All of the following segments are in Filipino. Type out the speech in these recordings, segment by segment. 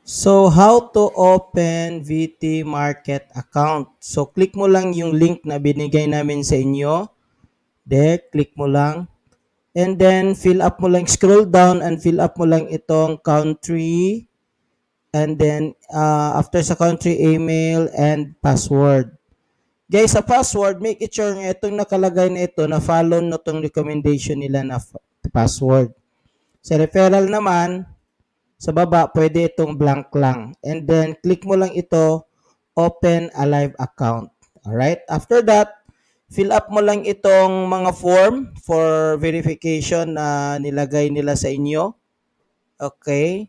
So, how to open VT Market account? So, click mo lang yung link na binigay namin sa inyo. There, click mo lang. And then, fill up mo lang, scroll down and fill up mo lang itong country. And then, after sa country, email and password. Guys, sa password, make it sure nga itong nakalagay na ito na follow na itong recommendation nila na password. Sa referral naman, sa baba, pwede itong blank lang. And then, click mo lang ito, open a live account. Alright? After that, fill up mo lang itong mga form for verification na nilagay nila sa inyo. Okay?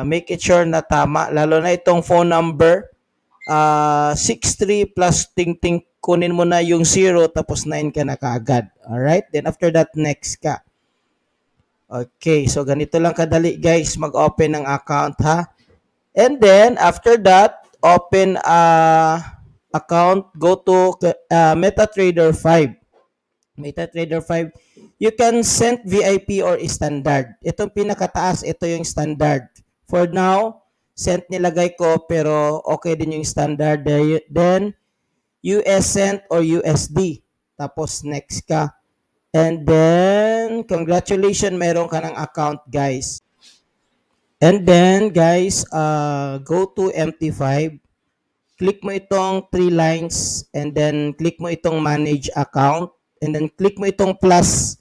Make it sure na tama. Lalo na itong phone number. 63 plus ting-ting, kunin mo na yung 0 tapos 9 ka na kaagad. Alright? Then after that, next ka. Okay, so ganito lang kadali guys mag-open ng account ha. And then after that, open account, go to MetaTrader 5. MetaTrader 5, you can send VIP or standard. Itong pinakataas, ito yung standard. For now, send nilagay ko pero okay din yung standard. Then US cent or USD. Tapos next ka. And then, congratulations, meron ka ng account, guys. And then, guys, go to MT5. Click mo itong 3 lines. And then, click mo itong manage account. And then, click mo itong plus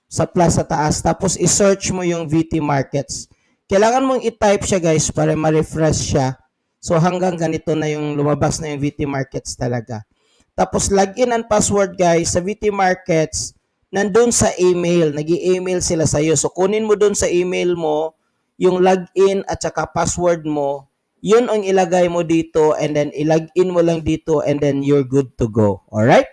sa taas. Tapos, i-search mo yung VT Markets. Kailangan mong i-type siya, guys, para ma-refresh siya. So, hanggang ganito na yung lumabas na yung VT Markets talaga. Tapos, login and password, guys, sa VT Markets, nandun sa email, nag-i-email sila sa iyo. So kunin mo dun sa email mo yung login at saka password mo. Yun ang ilagay mo dito and then i-login mo lang dito and then you're good to go. Alright?